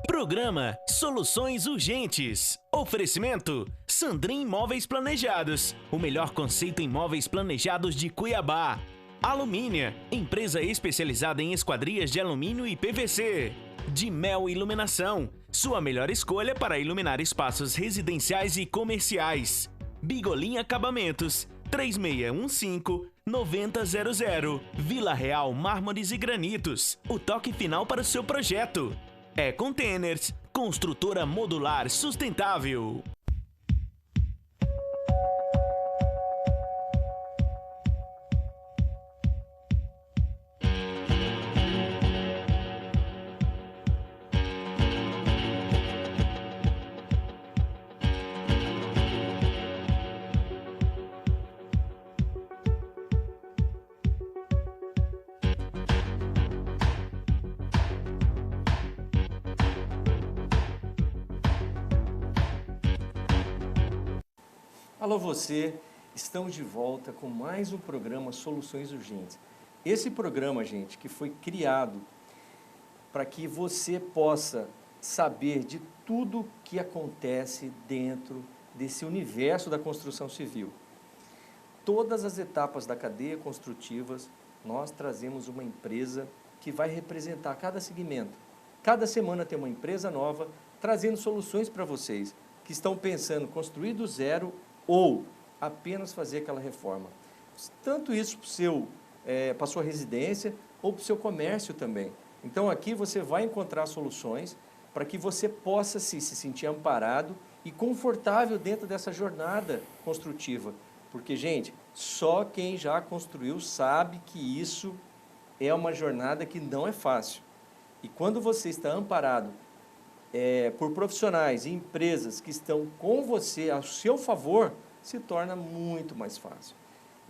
Programa Soluções Urgentes. Oferecimento Sandrin Imóveis Planejados. O melhor conceito em imóveis planejados de Cuiabá. Alumínia, empresa especializada em esquadrias de alumínio e PVC. De Mel Iluminação, sua melhor escolha para iluminar espaços residenciais e comerciais. Bigolim Acabamentos, 3615-9000. Vila Real Mármores e Granitos, o toque final para o seu projeto. Containers, construtora modular sustentável. Alô você, estamos de volta com mais um programa Soluções Urgentes. Esse programa, gente, que foi criado para que você possa saber de tudo que acontece dentro desse universo da construção civil. Todas as etapas da cadeia construtivas, nós trazemos uma empresa que vai representar cada segmento. Cada semana tem uma empresa nova trazendo soluções para vocês que estão pensando em construir do zero ou apenas fazer aquela reforma. Tanto isso para a sua residência ou para o seu comércio também. Então aqui você vai encontrar soluções para que você possa se sentir amparado e confortável dentro dessa jornada construtiva. Porque, gente, só quem já construiu sabe que isso é uma jornada que não é fácil. E quando você está amparado por profissionais e empresas que estão com você, a seu favor, se torna muito mais fácil.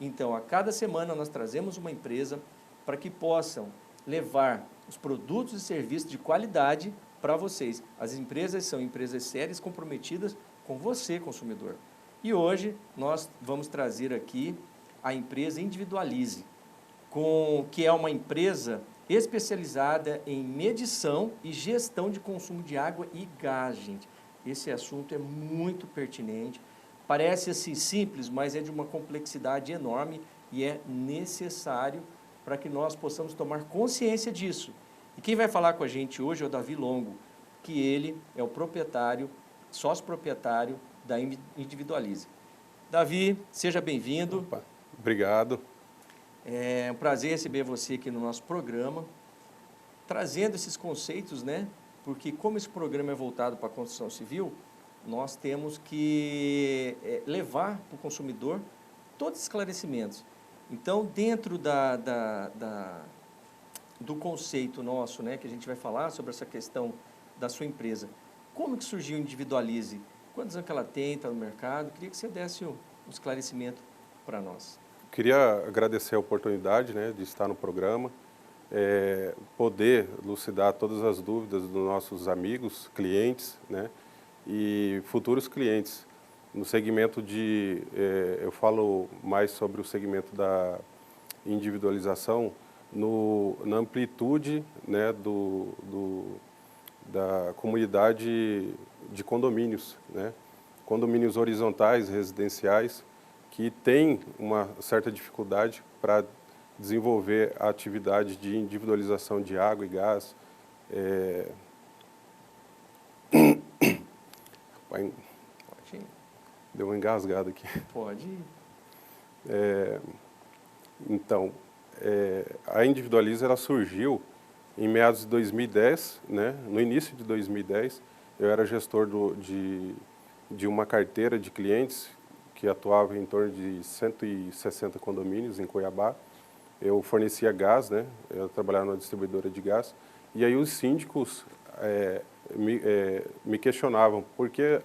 Então, a cada semana nós trazemos uma empresa para que possam levar os produtos e serviços de qualidade para vocês. As empresas são empresas sérias, comprometidas com você, consumidor. E hoje nós vamos trazer aqui a empresa Individualize, que é uma empresa especializada em medição e gestão de consumo de água e gás, gente. Esse assunto é muito pertinente, parece assim simples, mas é de uma complexidade enorme e é necessário para que nós possamos tomar consciência disso. E quem vai falar com a gente hoje é o Davi Longo, que ele é o proprietário, sócio proprietário da Individualize. Davi, seja bem-vindo. Obrigado. É um prazer receber você aqui no nosso programa, trazendo esses conceitos, né? Porque como esse programa é voltado para a construção civil, nós temos que levar para o consumidor todos os esclarecimentos. Então, dentro do conceito nosso, né, que a gente vai falar sobre essa questão da sua empresa, como que surgiu o Individualize? Quantos anos que ela tem, está no mercado? Queria que você desse um esclarecimento para nós. Queria agradecer a oportunidade, né, de estar no programa, poder elucidar todas as dúvidas dos nossos amigos, clientes, né, e futuros clientes. No segmento eu falo mais sobre o segmento da individualização, na amplitude, né, da comunidade de condomínios, né, condomínios horizontais, residenciais, que tem uma certa dificuldade para desenvolver a atividade de individualização de água e gás. Deu uma engasgada aqui. Pode ir. Então, a Individualize ela surgiu em meados de 2010, né? No início de 2010, eu era gestor de uma carteira de clientes que atuava em torno de 160 condomínios em Cuiabá. Eu fornecia gás, né? Eu trabalhava numa distribuidora de gás. E aí os síndicos me questionavam por que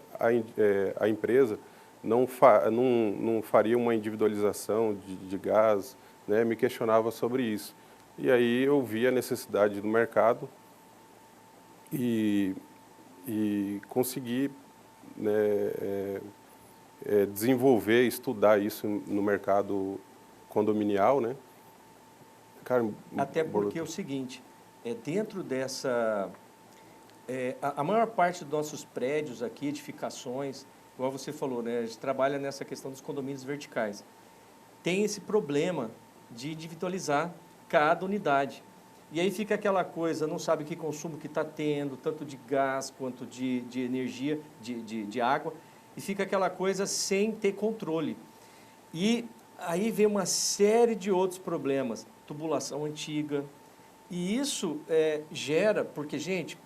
a empresa não faria uma individualização de gás, né? Me questionava sobre isso. E aí eu vi a necessidade do mercado e consegui, né, desenvolver, estudar isso no mercado condominial, né? Cara, até porque é o seguinte, dentro A maior parte dos nossos prédios aqui, edificações, igual você falou, né? A gente trabalha nessa questão dos condomínios verticais. Tem esse problema de individualizar cada unidade. E aí fica aquela coisa, não sabe que consumo que está tendo, tanto de gás quanto de energia, de água, e fica aquela coisa sem ter controle. E aí vem uma série de outros problemas, tubulação antiga, e isso gera, porque, gente,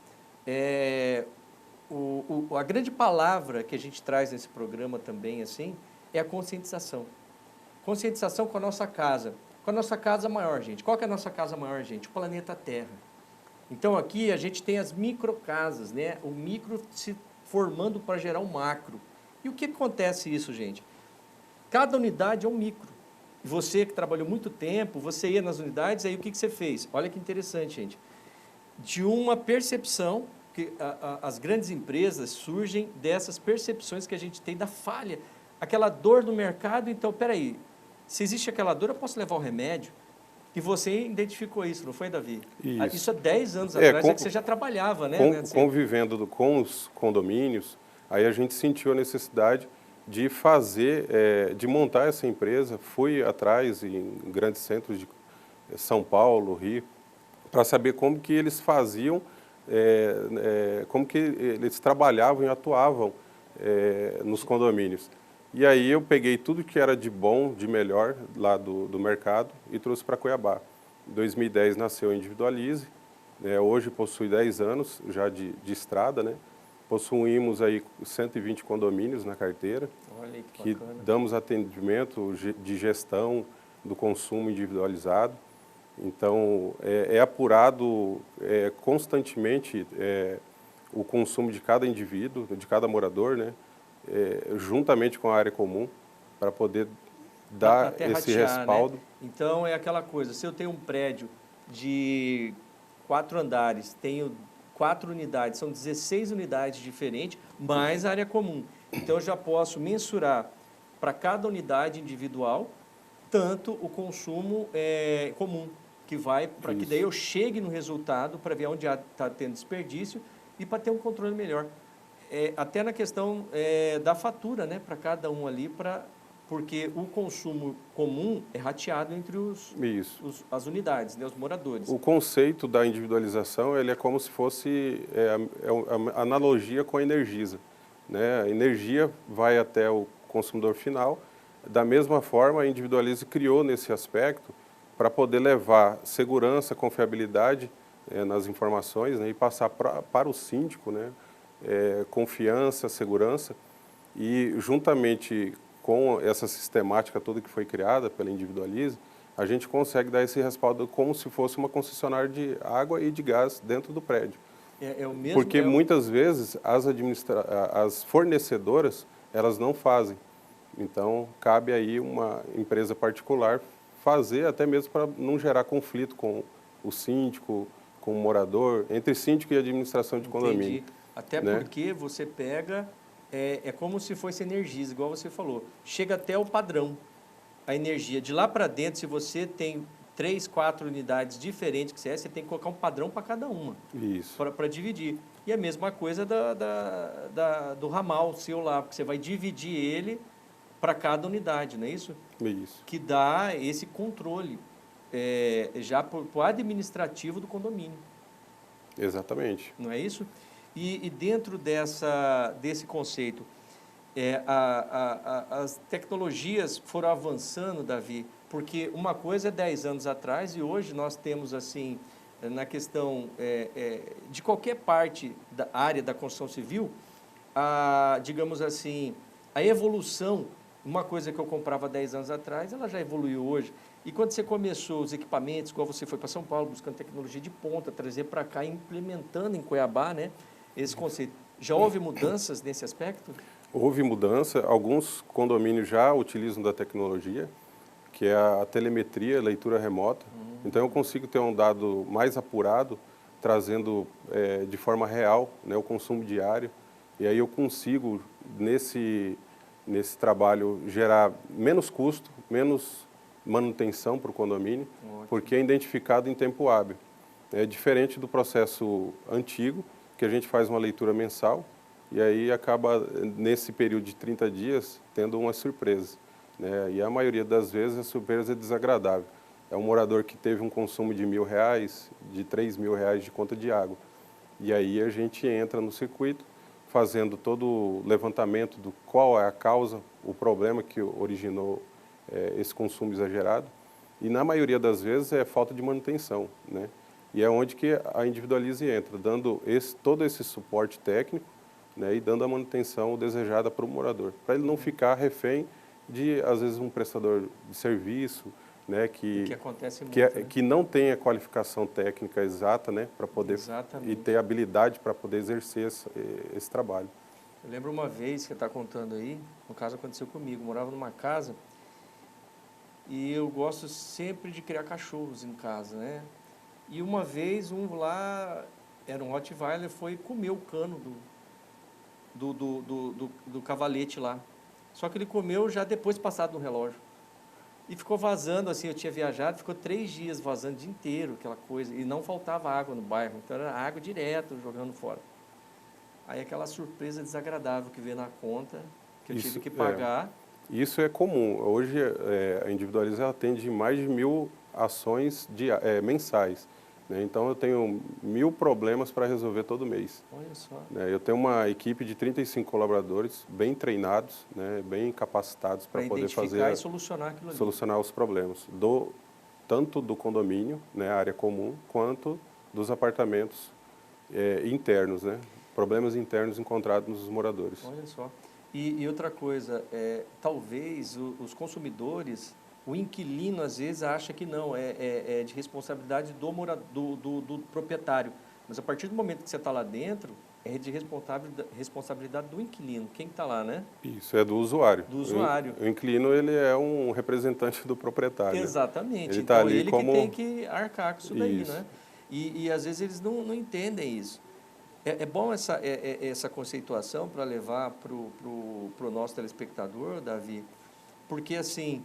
a grande palavra que a gente traz nesse programa também, assim, é a conscientização. Conscientização com a nossa casa. Com a nossa casa maior, gente. Qual que é a nossa casa maior, gente? O planeta Terra. Então, aqui a gente tem as microcasas, né? O micro se formando para gerar um macro. E o que acontece isso, gente? Cada unidade é um micro. Você que trabalhou muito tempo, você ia nas unidades, aí o que você fez? Olha que interessante, gente. De uma percepção, que as grandes empresas surgem dessas percepções que a gente tem da falha. Aquela dor no mercado, então, peraí, se existe aquela dor, eu posso levar o remédio? E você identificou isso, não foi, Davi? Isso há 10 anos atrás, que você já trabalhava, né? Convivendo com os condomínios, aí a gente sentiu a necessidade de fazer, de montar essa empresa. Fui atrás em grandes centros de São Paulo, Rio, para saber como que eles faziam, como que eles trabalhavam e atuavam nos condomínios. E aí eu peguei tudo que era de bom, de melhor lá do mercado e trouxe para Cuiabá. Em 2010 nasceu a Individualize, hoje possui 10 anos já de estrada, né? Possuímos aí 120 condomínios na carteira. Olha que bacana. Damos atendimento de gestão do consumo individualizado. Então, é apurado constantemente o consumo de cada indivíduo, de cada morador, né? Juntamente com a área comum, para poder dar esse respaldo. Né? Então, é aquela coisa, se eu tenho um prédio de 4 andares, tenho 4 unidades, são 16 unidades diferentes, mais a área comum. Então, eu já posso mensurar para cada unidade individual, tanto o consumo comum, que vai para que daí eu chegue no resultado para ver onde está tendo desperdício e para ter um controle melhor. Até na questão da fatura, né, para cada um ali, porque o consumo comum é rateado entre as unidades, né, os moradores. O conceito da individualização ele é como se fosse a analogia com a Energisa, né? A energia vai até o consumidor final. Da mesma forma, a Individualize criou nesse aspecto para poder levar segurança, confiabilidade nas informações, né, e passar para o síndico, né, confiança, segurança, e juntamente com essa sistemática toda que foi criada pela Individualize, a gente consegue dar esse respaldo como se fosse uma concessionária de água e de gás dentro do prédio. Porque muitas vezes as fornecedoras, elas não fazem. Então, cabe aí uma empresa particular fazer, até mesmo para não gerar conflito com o síndico, com o morador, entre síndico e administração de condomínio. Entendi. Até porque você pega, é como se fosse Energisa, igual você falou. Chega até o padrão, a energia. De lá para dentro, se você tem 3, 4 unidades diferentes que você tem que colocar um padrão para cada uma. Isso. Para dividir. E a mesma coisa do ramal seu lá, porque você vai dividir ele para cada unidade, não é isso? Isso. Que dá esse controle já para o administrativo do condomínio. Exatamente. Não é isso? E dentro desse conceito, as tecnologias foram avançando, Davi, porque uma coisa é 10 anos atrás e hoje nós temos, assim, na questão de qualquer parte da área da construção civil, digamos assim, a evolução, uma coisa que eu comprava 10 anos atrás, ela já evoluiu hoje. E quando você começou os equipamentos, quando você foi para São Paulo buscando tecnologia de ponta, trazer para cá, implementando em Cuiabá, né, esse conceito, já houve mudanças nesse aspecto? Houve mudança, alguns condomínios já utilizam da tecnologia, que é a telemetria, leitura remota. Então eu consigo ter um dado mais apurado, trazendo de forma real, né, o consumo diário. E aí eu consigo, nesse trabalho, gerar menos custo, menos manutenção para o condomínio, porque é identificado em tempo hábil. É diferente do processo antigo, porque a gente faz uma leitura mensal e aí acaba, nesse período de 30 dias, tendo uma surpresa, né? E a maioria das vezes a surpresa é desagradável. É um morador que teve um consumo de R$ 1.000, de R$ 3.000 de conta de água. E aí a gente entra no circuito, fazendo todo o levantamento do qual é a causa, o problema que originou esse consumo exagerado. E na maioria das vezes é falta de manutenção, né? E é onde que a Individualize entra, dando todo esse suporte técnico, né, e dando a manutenção desejada para o morador, para ele não ficar refém de, às vezes, um prestador de serviço, né, que acontece muito, né? que não tem a qualificação técnica exata, né, para poder Exatamente. e ter habilidade para poder exercer esse trabalho. Eu lembro uma vez que você está contando aí, no caso aconteceu comigo, eu morava numa casa e eu gosto sempre de criar cachorros em casa, né? E uma vez um lá, era um Rottweiler, foi comer o cano do cavalete lá. Só que ele comeu já depois passado no relógio. E ficou vazando, assim, eu tinha viajado, ficou 3 dias vazando o dia inteiro, aquela coisa. E não faltava água no bairro, então era água direto, jogando fora. Aí aquela surpresa desagradável que veio na conta, que eu tive que pagar. Isso é comum. Hoje a Individualize atende mais de 1.000 ações mensais, né? Então eu tenho 1.000 problemas para resolver todo mês. Olha só. Eu tenho uma equipe de 35 colaboradores, bem treinados, né, bem capacitados para poder fazer e solucionar aquilo ali. Solucionar os problemas, tanto do condomínio, né, área comum, quanto dos apartamentos internos, né, problemas internos encontrados nos moradores. Olha só. E outra coisa, talvez os consumidores, o inquilino às vezes acha que não, é de responsabilidade do proprietário. Mas a partir do momento que você está lá dentro, é de responsabilidade do inquilino. Quem está lá, né? Isso, é do usuário. Do usuário. O inquilino, ele é um representante do proprietário. Exatamente. Ele então, tá ali ele como... que tem que arcar com isso daí, Isso. né? E às vezes eles não entendem isso. É bom essa conceituação para levar para o nosso telespectador, Davi, porque, assim,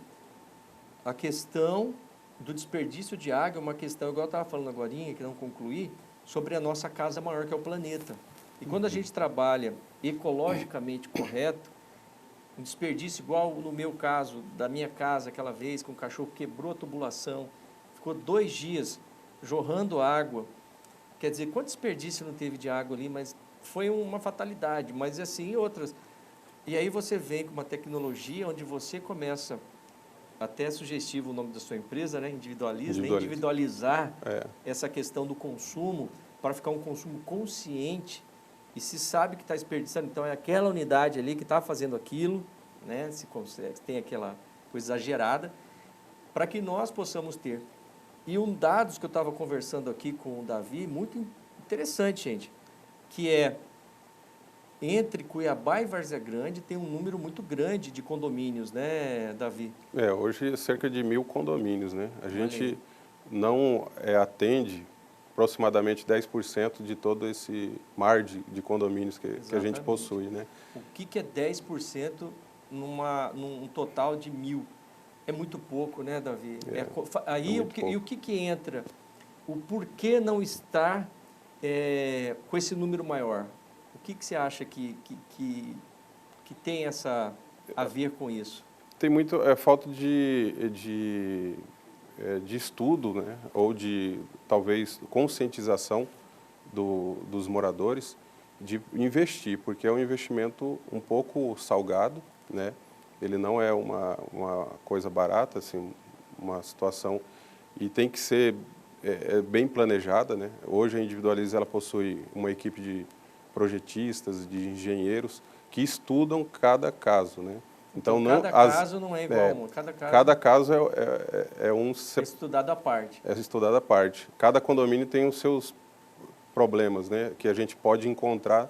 a questão do desperdício de água é uma questão, igual eu estava falando agora, que não concluí, sobre a nossa casa maior, que é o planeta. E quando a gente trabalha ecologicamente correto, um desperdício igual no meu caso, da minha casa, aquela vez, que um cachorro quebrou a tubulação, ficou 2 dias jorrando água. Quer dizer, quanto desperdício não teve de água ali, mas foi uma fatalidade, mas assim outras. E aí você vem com uma tecnologia onde você começa, até sugestivo o nome da sua empresa, né? Individualizar essa questão do consumo, para ficar um consumo consciente, e se sabe que está desperdiçando, então é aquela unidade ali que está fazendo aquilo, né? Se tem aquela coisa exagerada, para que nós possamos ter. E dados que eu estava conversando aqui com o Davi, muito interessante, gente, que entre Cuiabá e Várzea Grande tem um número muito grande de condomínios, né, Davi? Hoje cerca de 1.000 condomínios, né? A gente não atende aproximadamente 10% de todo esse mar de condomínios que a gente possui, né? O que é 10% num total de 1.000? É muito pouco, né, Davi? Aí o que entra? O porquê não estar com esse número maior? O que você acha que tem a ver com isso? Tem muito falta de estudo, né? Ou de, talvez, conscientização dos moradores de investir, porque é um investimento um pouco salgado, né? Ele não é uma coisa barata, assim, uma situação, e tem que ser bem planejada, né? Hoje a Individualize, ela possui uma equipe de projetistas, de engenheiros que estudam cada caso, né? Então cada caso não é igual, cada caso é estudado à parte. É estudado à parte. Cada condomínio tem os seus problemas, né? Que a gente pode encontrar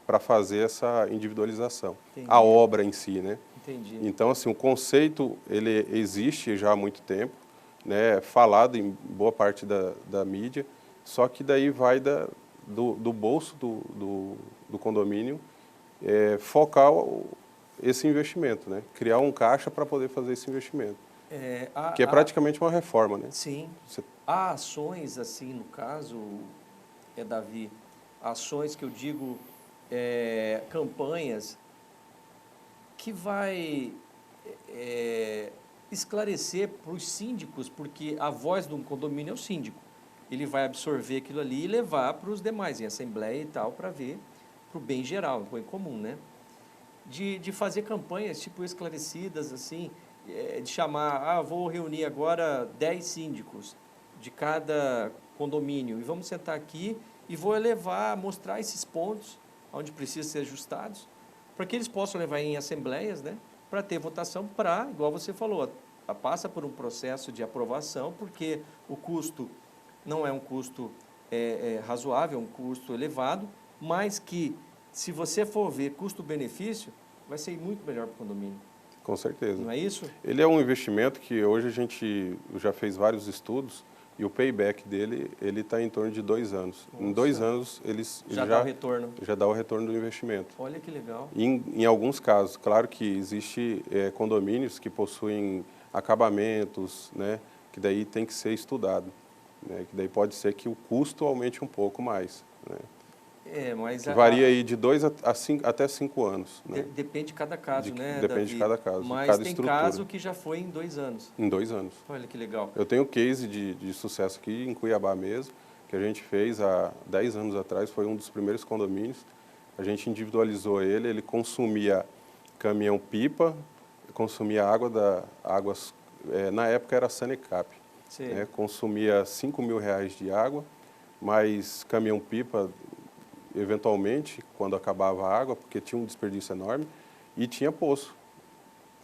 para fazer essa individualização. Entendi. A obra em si, né? Entendi. Então, assim, o conceito, ele existe já há muito tempo, né? Falado em boa parte da mídia, só que daí vai do bolso do condomínio focar esse investimento, né? Criar um caixa para poder fazer esse investimento. Que é praticamente uma reforma, né? Sim. Há ações, assim, no caso, Davi, ações que eu digo, campanhas, que vai esclarecer para os síndicos, porque a voz de um condomínio é o síndico. Ele vai absorver aquilo ali e levar para os demais, em assembleia e tal, para ver, para o bem geral, para o bem comum, né? De fazer campanhas, tipo, esclarecidas, assim, de chamar, vou reunir agora 10 síndicos de cada condomínio e vamos sentar aqui e vou mostrar esses pontos onde precisam ser ajustados, para que eles possam levar em assembleias, né? Para ter votação igual você falou, passa por um processo de aprovação, porque o custo não é um custo razoável, é um custo elevado, mas que, se você for ver custo-benefício, vai ser muito melhor para o condomínio. Com certeza. Não é isso? Ele é um investimento que hoje a gente já fez vários estudos e o payback dele, ele está em torno de 2 anos. Nossa. Em 2 anos, ele já dá o retorno. Já dá o retorno do investimento. Olha que legal. Em alguns casos, claro que existe condomínios que possuem acabamentos, né, que daí tem que ser estudado, né, que daí pode ser que o custo aumente um pouco mais, né. Mas que varia aí de 2 até 5 anos. Né? Depende de cada caso, né, Depende Davi? de cada caso, Mas cada tem estrutura. caso que já foi em 2 anos. Em 2 anos. Olha que legal. Eu tenho um case de sucesso aqui em Cuiabá mesmo, que a gente fez há 10 anos atrás, foi um dos primeiros condomínios. A gente individualizou ele consumia caminhão-pipa, consumia águas, na época era Sanecap, né? Consumia R$5.000 de água, mas caminhão-pipa, eventualmente, quando acabava a água, porque tinha um desperdício enorme, e tinha poço.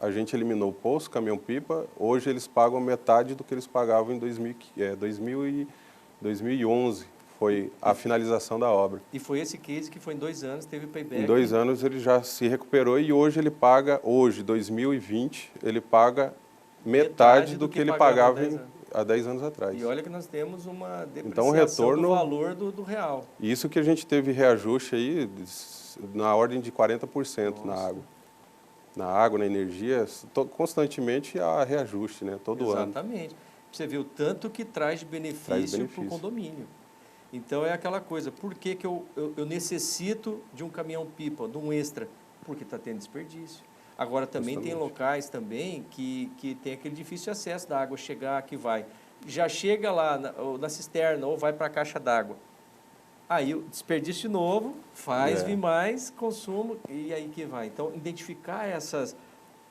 A gente eliminou o poço, caminhão-pipa, hoje eles pagam metade do que eles pagavam em 2011, foi a finalização da obra. E foi esse case que foi em 2 anos, teve payback? Em 2 anos ele já se recuperou e hoje ele paga, 2020, ele paga metade do que ele pagava há 10 anos atrás. E olha que nós temos uma depreciação então, o retorno, do valor do real. Isso que a gente teve reajuste aí na ordem de 40% na água. Na água, na energia, constantemente há reajuste, né? Todo ano. Exatamente. Você vê o tanto que traz de benefício para o condomínio. Então, é aquela coisa, por que eu necessito de um caminhão-pipa, de um extra? Porque está tendo desperdício. Agora, também tem locais também que tem aquele difícil acesso da água chegar, que vai. Já chega lá na cisterna ou vai para a caixa d'água. Aí, o desperdício novo, faz vir mais consumo e aí que vai. Então, identificar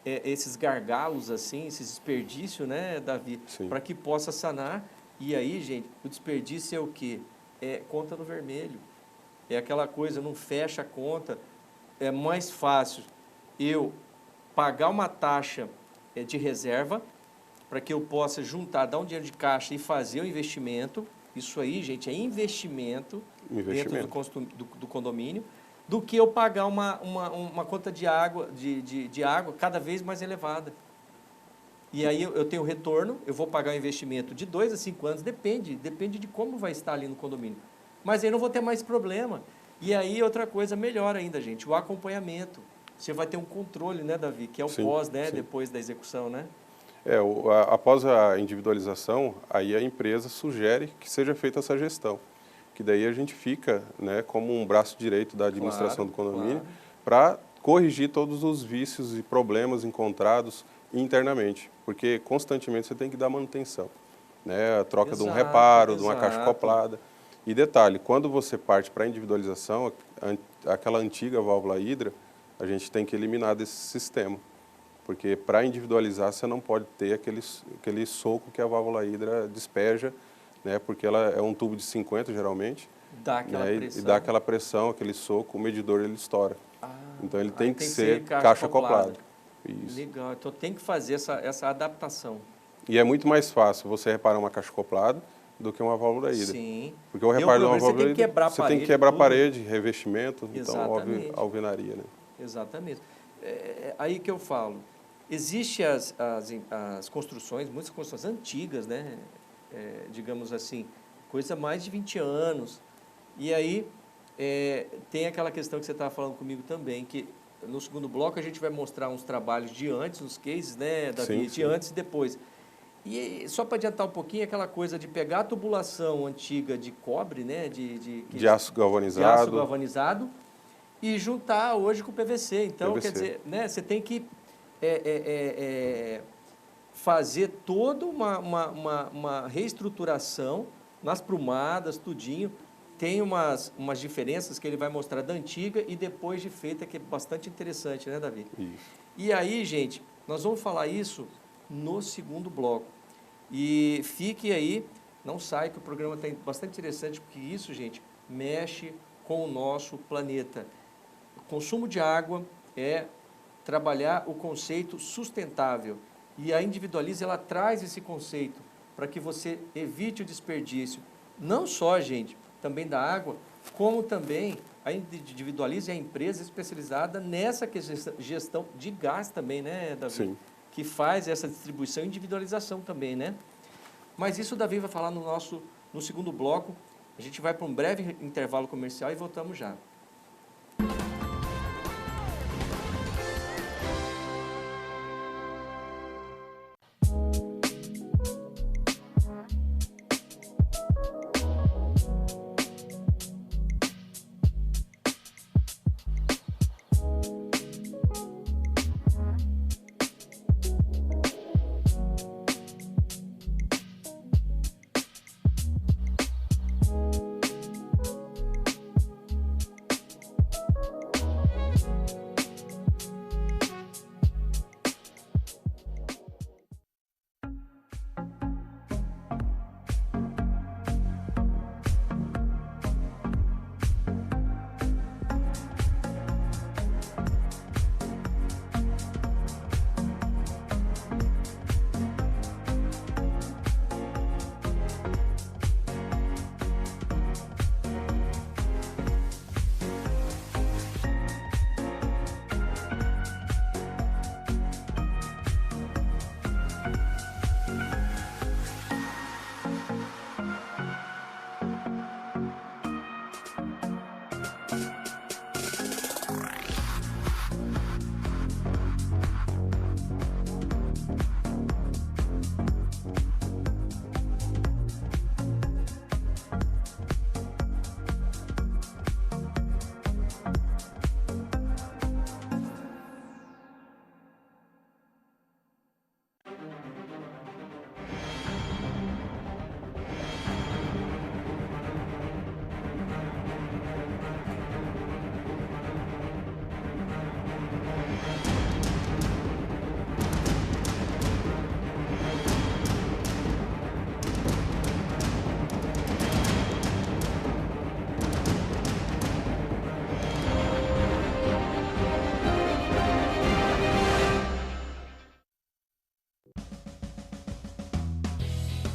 esses gargalos, assim, esses desperdícios, né, Davi? Para que possa sanar. E aí, gente, o desperdício é o quê? É conta no vermelho. É aquela coisa, não fecha a conta. É mais fácil eu pagar uma taxa de reserva para que eu possa juntar, dar um dinheiro de caixa e fazer o investimento. Isso aí, gente, é investimento. Dentro do condomínio, do que eu pagar uma conta de água, de água cada vez mais elevada. E aí eu tenho retorno, eu vou pagar um investimento de 2 a 5 anos, depende de como vai estar ali no condomínio. Mas aí não vou ter mais problema. E aí outra coisa melhor ainda, gente, o acompanhamento. Você vai ter um controle, né, Davi, que é o pós, né, depois da execução, né? Após a individualização, aí a empresa sugere que seja feita essa gestão. Que daí a gente fica, né, como um braço direito da administração do condomínio para corrigir todos os vícios e problemas encontrados internamente, porque constantemente você tem que dar manutenção, né, a troca de um reparo, de uma caixa acoplada. E detalhe, quando você parte para a individualização, aquela antiga válvula hidra, a gente tem que eliminar desse sistema, porque para individualizar você não pode ter aquele soco que a válvula hidra despeja, né, porque ela é um tubo de 50 geralmente, dá aquela pressão. E dá aquela pressão, aquele soco, o medidor ele estoura. Então ele tem que ser caixa acoplada. Isso. Legal, então tem que fazer essa adaptação. E é muito mais fácil você reparar uma caixa acoplada do que uma válvula hidra. Sim. Porque o reparo de uma válvula hidra, você tem que quebrar a parede, revestimento, exatamente. Então alvenaria. Né? Exatamente. Aí que eu falo, existem as construções, muitas construções antigas, né? Digamos assim, coisa mais de 20 anos. E aí tem aquela questão que você estava falando comigo também, que no segundo bloco a gente vai mostrar uns trabalhos de antes, uns cases, né, Davi, de antes e depois. E só para adiantar um pouquinho, aquela coisa de pegar a tubulação antiga de cobre, né, de aço galvanizado, e juntar hoje com o PVC. Então, PVC. quer dizer, né, você tem que fazer toda uma reestruturação nas prumadas, tudinho. Tem umas diferenças que ele vai mostrar da antiga e depois de feita, que é bastante interessante, né, Davi? Isso. E aí, gente, nós vamos falar isso no segundo bloco. E fique aí, não sai, que o programa está bastante interessante, porque isso, gente, mexe com o nosso planeta. O consumo de água é trabalhar o conceito sustentável. E a Individualize, ela traz esse conceito para que você evite o desperdício. Não só, gente, também da água, como também a Individualize é a empresa especializada nessa gestão de gás também, né, Davi? Sim. Que faz essa distribuição e individualização também, né? Mas isso o Davi vai falar no segundo bloco. A gente vai para um breve intervalo comercial e voltamos já.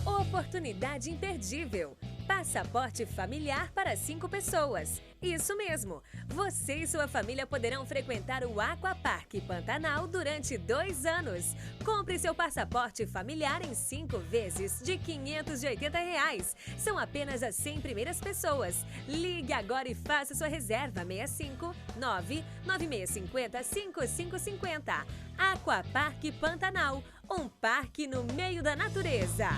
Oportunidade imperdível. Passaporte familiar para 5 pessoas. Isso mesmo! Você e sua família poderão frequentar o Aquapark Pantanal durante 2 anos. Compre seu passaporte familiar em 5 vezes de R$ 580. São apenas as 100 primeiras pessoas. Ligue agora e faça sua reserva 65 99650 5550. Aquapark Pantanal, um parque no meio da natureza.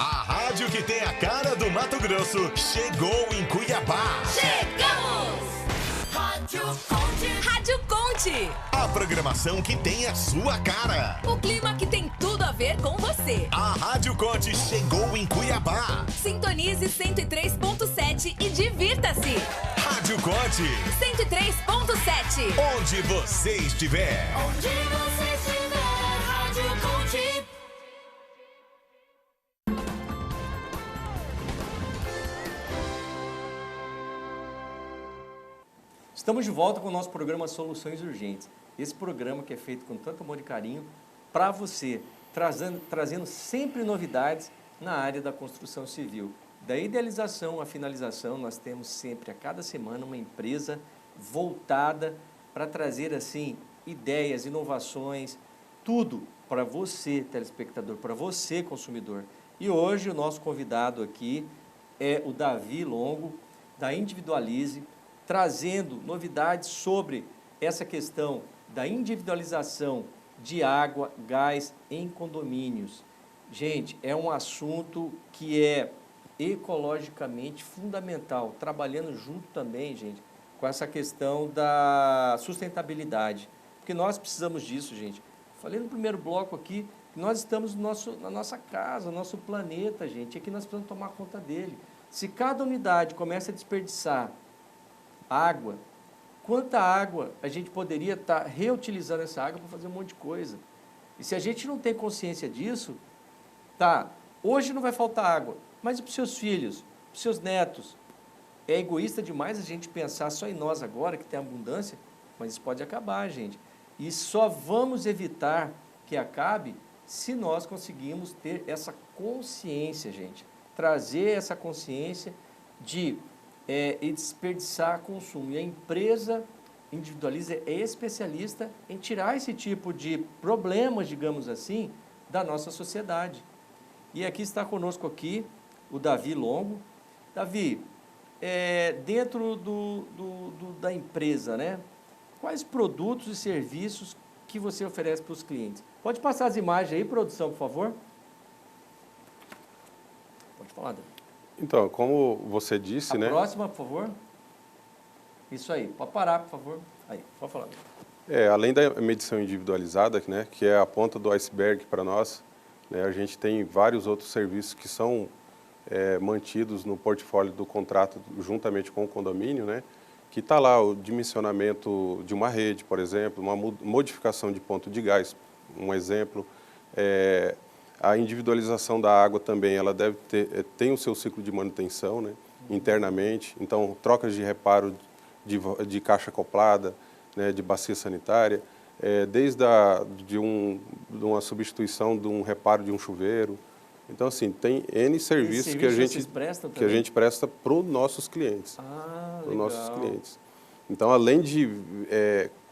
A rádio que tem a cara do Mato Grosso chegou em Cuiabá. Chegamos! Rádio Conte. Rádio Conte. A programação que tem a sua cara. O clima que tem tudo a ver com você. A Rádio Conte chegou em Cuiabá. Sintonize 103.7 e divirta-se. Rádio Conte. 103.7. Onde você estiver. Onde você estiver, Rádio Conte. Estamos de volta com o nosso programa Soluções Urgentes. Esse programa que é feito com tanto amor e carinho para você, trazendo sempre novidades na área da construção civil. Da idealização à finalização, nós temos sempre, a cada semana, uma empresa voltada para trazer, assim, ideias, inovações, tudo para você, telespectador, para você, consumidor. E hoje o nosso convidado aqui é o Davi Longo, da Individualize, trazendo novidades sobre essa questão da individualização de água, gás em condomínios. Gente, é um assunto que é ecologicamente fundamental, trabalhando junto também, gente, com essa questão da sustentabilidade, porque nós precisamos disso, gente. Falei no primeiro bloco aqui, que nós estamos na nossa casa, no nosso planeta, gente, aqui nós precisamos tomar conta dele. Se cada unidade começa a desperdiçar água, quanta água a gente poderia estar reutilizando essa água para fazer um monte de coisa. E se a gente não tem consciência disso, tá, hoje não vai faltar água, mas e para os seus filhos, para os seus netos? É egoísta demais a gente pensar só em nós agora, que tem abundância, mas isso pode acabar, gente. E só vamos evitar que acabe se nós conseguirmos ter essa consciência, gente. Trazer essa consciência de e desperdiçar consumo. E a empresa Individualize é especialista em tirar esse tipo de problemas, digamos assim, da nossa sociedade. E aqui está conosco aqui o Davi Longo. Davi, dentro da empresa, né? Quais produtos e serviços que você oferece para os clientes? Pode passar as imagens aí, produção, por favor? Pode falar, Davi. Então, como você disse, né? Próxima, por favor. Isso aí, pode parar, por favor. Aí, pode falar. Além da medição individualizada, né, que é a ponta do iceberg para nós, né, a gente tem vários outros serviços que são mantidos no portfólio do contrato juntamente com o condomínio, né, que está lá o dimensionamento de uma rede, por exemplo, uma modificação de ponto de gás, um exemplo. A individualização da água também, ela deve tem o seu ciclo de manutenção, né, internamente. Então, trocas de reparo de caixa acoplada, né, de bacia sanitária, desde uma substituição de um reparo de um chuveiro. Então, assim, tem N serviços que a gente presta para os nossos clientes. Para os nossos clientes. Então, além de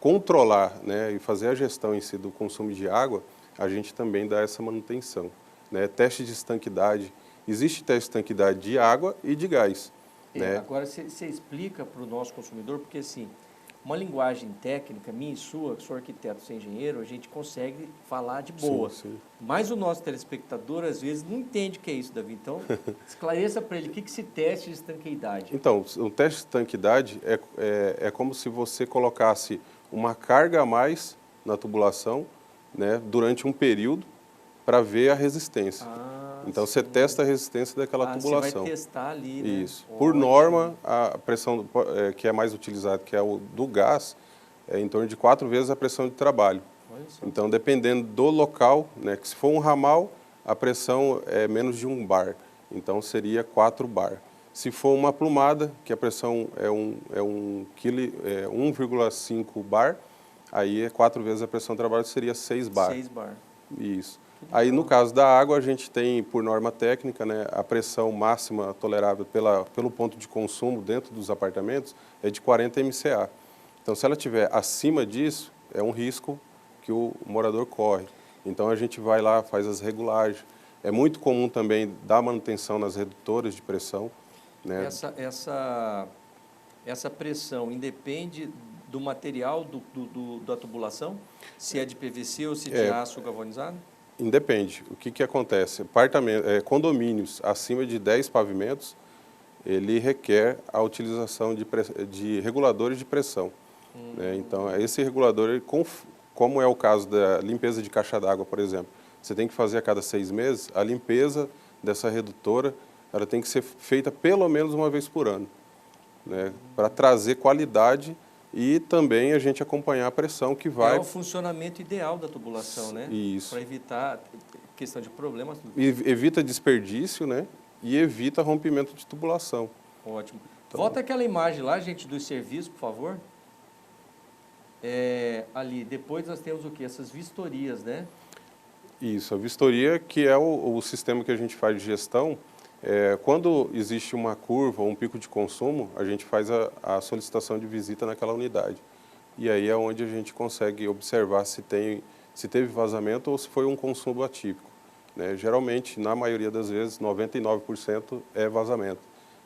controlar, né, e fazer a gestão em si do consumo de água, a gente também dá essa manutenção, né? Teste de estanquidade. Existe teste de estanquidade de água e de gás. Né? Agora, você explica para o nosso consumidor, porque assim, uma linguagem técnica, minha e sua, que sou arquiteto, sou engenheiro, a gente consegue falar de boa. Sim, sim. Mas o nosso telespectador, às vezes, não entende o que é isso, Davi. Então, esclareça para ele o que esse teste de estanqueidade. Então, o teste de estanquidade é como se você colocasse uma carga a mais na tubulação, né, durante um período para ver a resistência. Então, sim, você testa a resistência daquela tubulação. Você vai testar ali, né? Isso. Por norma, a pressão que é mais utilizada, que é o do gás, é em torno de 4 vezes a pressão de trabalho. Então, dependendo do local, né, que se for um ramal, a pressão é menos de 1 bar. Então, seria 4 bar. Se for uma plumada, que a pressão é 1,5 bar, aí é 4 vezes a pressão de trabalho, seria 6 bar. 6 bar. Isso. Aí, no caso da água, a gente tem, por norma técnica, né, a pressão máxima tolerável pelo ponto de consumo dentro dos apartamentos é de 40 MCA. Então, se ela estiver acima disso, é um risco que o morador corre. Então, a gente vai lá, faz as regulagens. É muito comum também dar manutenção nas redutoras de pressão. Né? Essa pressão independe do material da tubulação? Se é de PVC ou se de aço galvanizado? Independe. O que acontece? Condomínios acima de 10 pavimentos, ele requer a utilização de reguladores de pressão. Né? Então, esse regulador, como é o caso da limpeza de caixa d'água, por exemplo, você tem que fazer a cada 6 meses, a limpeza dessa redutora ela tem que ser feita pelo menos uma vez por ano, né? Para trazer qualidade e também a gente acompanhar a pressão que vai... É o funcionamento ideal da tubulação, né? Isso. Para evitar questão de problemas. Evita desperdício, né? E evita rompimento de tubulação. Ótimo. Então, volta aquela imagem lá, gente, dos serviços, por favor. Ali, depois nós temos o quê? Essas vistorias, né? Isso, a vistoria, que é o sistema que a gente faz de gestão. Quando existe uma curva ou um pico de consumo, a gente faz a solicitação de visita naquela unidade. E aí é onde a gente consegue observar se teve vazamento ou se foi um consumo atípico. Né? Geralmente, na maioria das vezes, 99% é vazamento.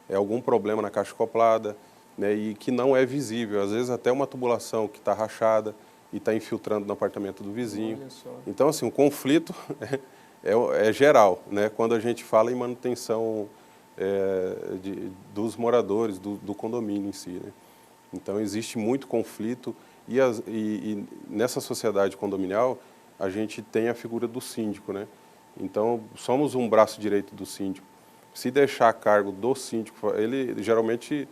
É algum problema na caixa acoplada, né? E que não é visível. Às vezes até uma tubulação que está rachada e está infiltrando no apartamento do vizinho. Olha só. Então, assim, o conflito é geral, né? Quando a gente fala em manutenção dos moradores, do condomínio em si. Né? Então, existe muito conflito e nessa sociedade condominial, a gente tem a figura do síndico, né? Então, somos um braço direito do síndico. Se deixar a cargo do síndico, ele geralmente,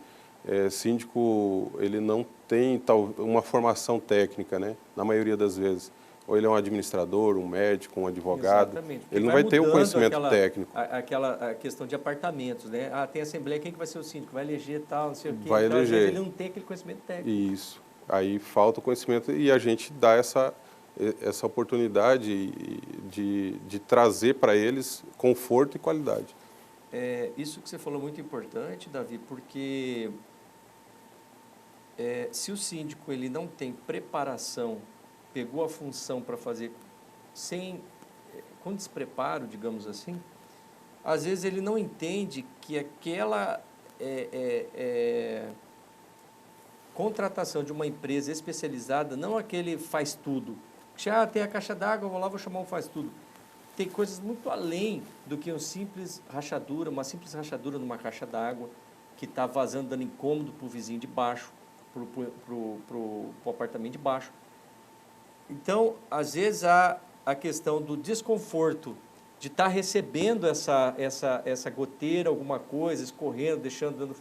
síndico, ele não tem uma formação técnica, né? Na maioria das vezes. Ou ele é um administrador, um médico, um advogado. Exatamente. Ele não vai ter o conhecimento técnico. Aquela questão de apartamentos, né? Tem assembleia, quem que vai ser o síndico? Vai eleger tal, não sei o quê. Vai então, eleger. Às vezes ele não tem aquele conhecimento técnico. Isso. Aí falta o conhecimento e a gente dá essa oportunidade de trazer para eles conforto e qualidade. Isso que você falou é muito importante, Davi, porque se o síndico ele não tem preparação, pegou a função para fazer com despreparo, digamos assim, às vezes ele não entende que aquela contratação de uma empresa especializada, não aquele faz tudo. Tem a caixa d'água, vou lá, vou chamar um faz tudo. Tem coisas muito além do que uma simples rachadura numa caixa d'água que está vazando, dando incômodo para o vizinho de baixo, para o apartamento de baixo. Então, às vezes, há a questão do desconforto de estar recebendo essa goteira, alguma coisa, escorrendo, dando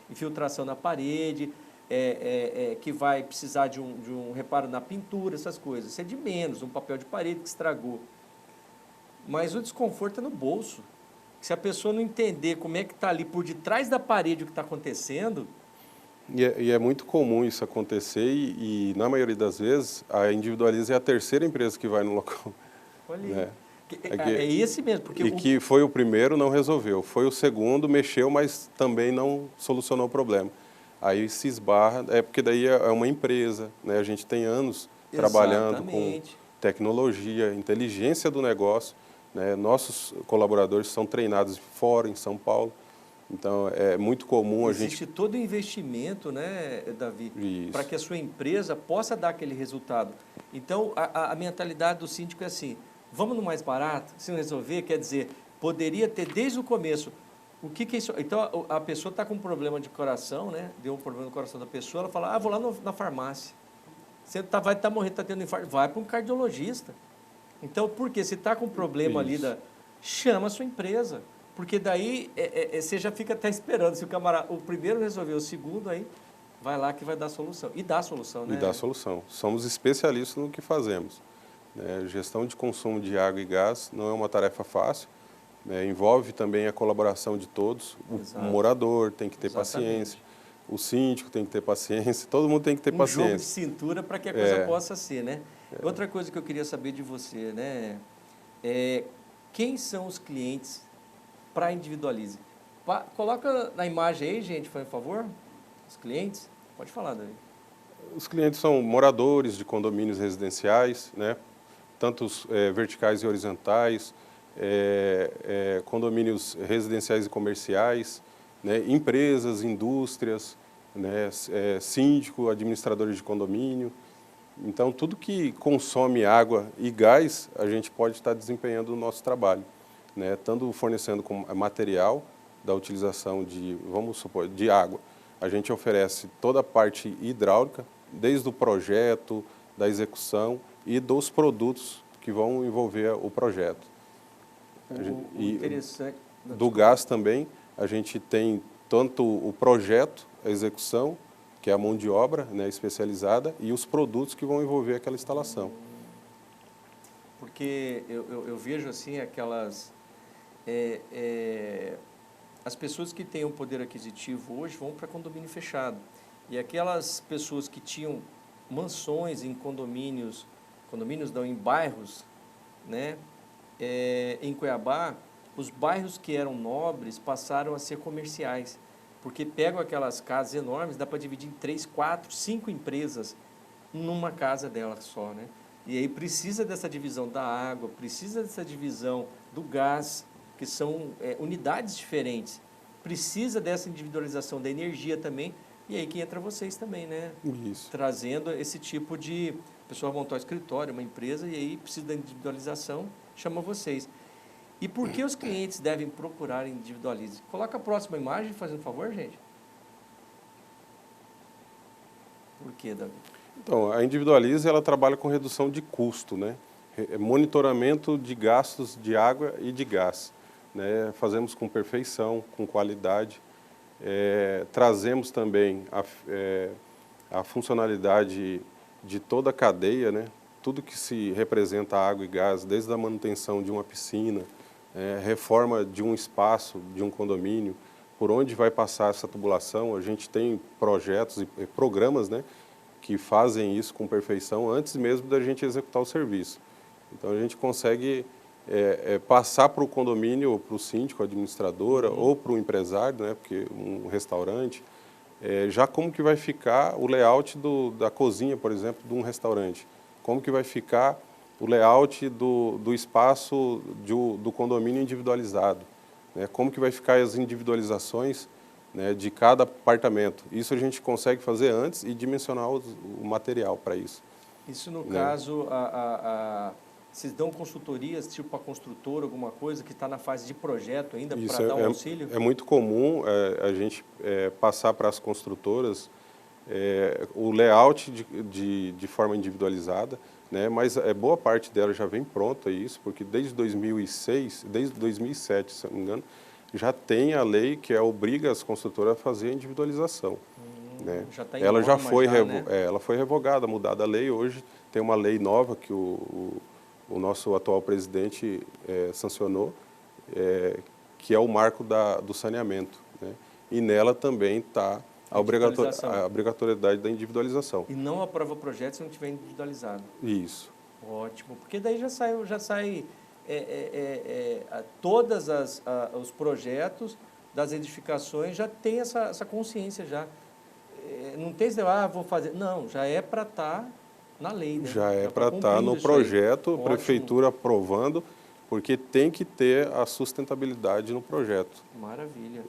infiltração na parede, que vai precisar de um reparo na pintura, essas coisas. Isso é de menos, um papel de parede que estragou. Mas o desconforto é no bolso. Se a pessoa não entender como é que está ali por detrás da parede o que está acontecendo... E é muito comum isso acontecer e, na maioria das vezes, a Individualiza é a terceira empresa que vai no local. Olha Né? É esse mesmo. Porque que foi o primeiro, não resolveu. Foi o segundo, mexeu, mas também não solucionou o problema. Aí se esbarra, porque daí é uma empresa, né? A gente tem anos trabalhando com tecnologia, inteligência do negócio. Né? Nossos colaboradores são treinados fora, em São Paulo. Então, é muito comum a gente... Existe todo o investimento, né, Davi, para que a sua empresa possa dar aquele resultado. Então, a mentalidade do síndico é assim, vamos no mais barato, se não resolver, quer dizer, poderia ter desde o começo. O que é isso? Então, a pessoa está com um problema de coração, né? Deu um problema no coração da pessoa, ela fala, vou lá na farmácia. Você vai estar morrendo, está tendo infarto, vai para um cardiologista. Então, por quê? Se está com um problema ali, chama a sua empresa. Porque daí você já fica até esperando. Se o primeiro resolver, o segundo, aí vai lá que vai dar solução. E dá solução, né? E dá solução. Somos especialistas no que fazemos. Gestão de consumo de água e gás não é uma tarefa fácil. Envolve também a colaboração de todos. O morador tem que ter paciência. O síndico tem que ter paciência. Todo mundo tem que ter paciência. Um jogo de cintura para que a coisa possa ser, né? Outra coisa que eu queria saber de você, né? Quem são os clientes para a Individualize? Coloca na imagem aí, gente, por favor. Os clientes. Pode falar, Davi. Os clientes são moradores de condomínios residenciais, né? Tanto verticais e horizontais, condomínios residenciais e comerciais, né? Empresas, indústrias, né? Síndico, administradores de condomínio. Então, tudo que consome água e gás, a gente pode estar desempenhando o nosso trabalho, né? Tanto fornecendo com material da utilização de, vamos supor, de água. A gente oferece toda a parte hidráulica, desde o projeto, da execução e dos produtos que vão envolver o projeto. Interessante. Do gás também, a gente tem tanto o projeto, a execução, que é a mão de obra, né, especializada, e os produtos que vão envolver aquela instalação. Porque eu vejo assim aquelas... as pessoas que têm um poder aquisitivo hoje vão para condomínio fechado. E aquelas pessoas que tinham mansões em condomínios não, em bairros, né, em Cuiabá, os bairros que eram nobres passaram a ser comerciais, porque pegam aquelas casas enormes, dá para dividir em 3, 4, 5 empresas numa casa dela só, né? E aí precisa dessa divisão da água, precisa dessa divisão do gás, que são unidades diferentes. Precisa dessa individualização da energia também, e aí que entra vocês também, né? Isso. Trazendo esse tipo de... A pessoa montar um escritório, uma empresa, e aí precisa da individualização, chama vocês. E por que os clientes devem procurar Individualize? Coloca a próxima imagem, fazendo favor, gente. Por que, Davi? Então, a Individualize, ela trabalha com redução de custo, né? Monitoramento de gastos de água e de gás, né? Fazemos com perfeição, com qualidade. Trazemos também a funcionalidade de toda a cadeia, né? Tudo que se representa água e gás, desde a manutenção de uma piscina, reforma de um espaço, de um condomínio, por onde vai passar essa tubulação. A gente tem projetos e programas, né, que fazem isso com perfeição antes mesmo da gente executar o serviço. Então, a gente consegue passar para o condomínio, para o síndico, a administradora, ou para o empresário, né, porque um restaurante, já como que vai ficar o layout da cozinha, por exemplo, de um restaurante. Como que vai ficar o layout do espaço do condomínio individualizado, né? Como que vai ficar as individualizações, né, de cada apartamento. Isso a gente consegue fazer antes e dimensionar o material para isso. Isso no né? caso, vocês dão consultorias, tipo a construtora, alguma coisa que está na fase de projeto ainda, para dar um auxílio? É muito comum a gente passar para as construtoras o layout de forma individualizada, né? Mas boa parte dela já vem pronta isso, porque desde 2007, se não me engano, já tem a lei que obriga as construtoras a fazer a individualização. Né? Já tá Ela já foi, né? ela foi revogada, mudada a lei. Hoje tem uma lei nova que o nosso atual presidente sancionou, que é o marco do saneamento. Né? E nela também está a obrigatoriedade da individualização. E não aprova projeto se não tiver individualizado. Isso. Ótimo, porque daí já sai todas os projetos das edificações já tem essa consciência já. Não tem esse, vou fazer. Não, já é para estar na lei, né? Já é para estar no projeto, prefeitura aprovando, porque tem que ter a sustentabilidade no projeto. Maravilha.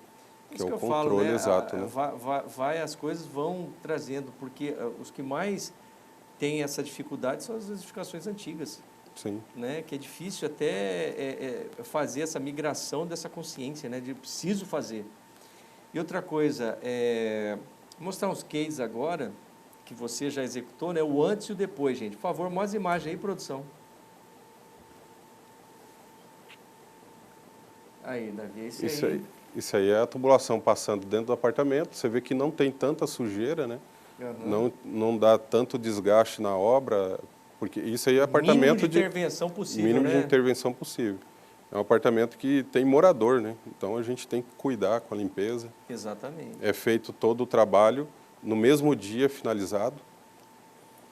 Que Isso é o que eu controle falo, né? exato. Né? As coisas vão trazendo, porque os que mais têm essa dificuldade são as edificações antigas. Sim. Né? Que é difícil até fazer essa migração dessa consciência, né? De preciso fazer. E outra coisa, vou mostrar uns cases agora, que você já executou, né? O antes e o depois, gente. Por favor, mostra a imagem aí, produção. Aí, Davi, Isso aí. Isso aí é a tubulação passando dentro do apartamento. Você vê que não tem tanta sujeira, né? Uhum. Não dá tanto desgaste na obra, porque isso aí é apartamento mínimo de intervenção possível, mínimo né? de intervenção possível. É um apartamento que tem morador, né? Então a gente tem que cuidar com a limpeza. Exatamente. É feito todo o trabalho no mesmo dia finalizado.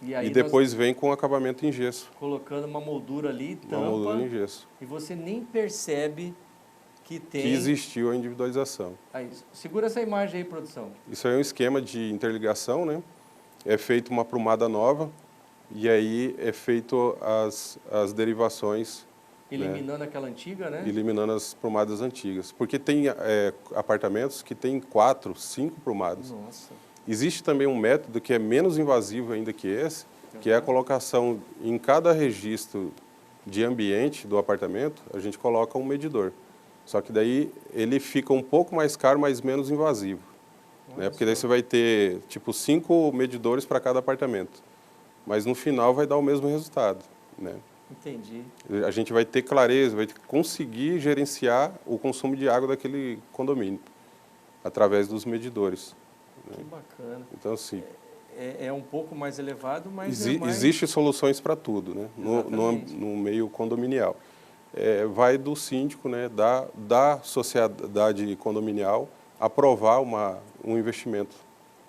E depois vem com acabamento em gesso. Colocando uma moldura ali, tampa. Uma moldura em gesso. E você nem percebe que existiu a individualização. Aí, segura essa imagem aí, produção. Isso aí é um esquema de interligação, né? É feito uma prumada nova e aí é feito as derivações. Eliminando aquela antiga, né? Eliminando as prumadas antigas. Porque tem apartamentos que tem 4, 5 prumadas. Nossa. Existe também um método que é menos invasivo ainda que esse, que é a colocação em cada registro de ambiente do apartamento, a gente coloca um medidor. Só que daí ele fica um pouco mais caro, mas menos invasivo. Né? Porque daí você vai ter, tipo, 5 medidores para cada apartamento. Mas no final vai dar o mesmo resultado. Né? Entendi. A gente vai ter clareza, vai conseguir gerenciar o consumo de água daquele condomínio, através dos medidores. Que bacana. Então, assim... É um pouco mais elevado, mas é mais... Existem soluções para tudo, né? No meio condominial. Vai do síndico, né, da sociedade condominial, aprovar um investimento.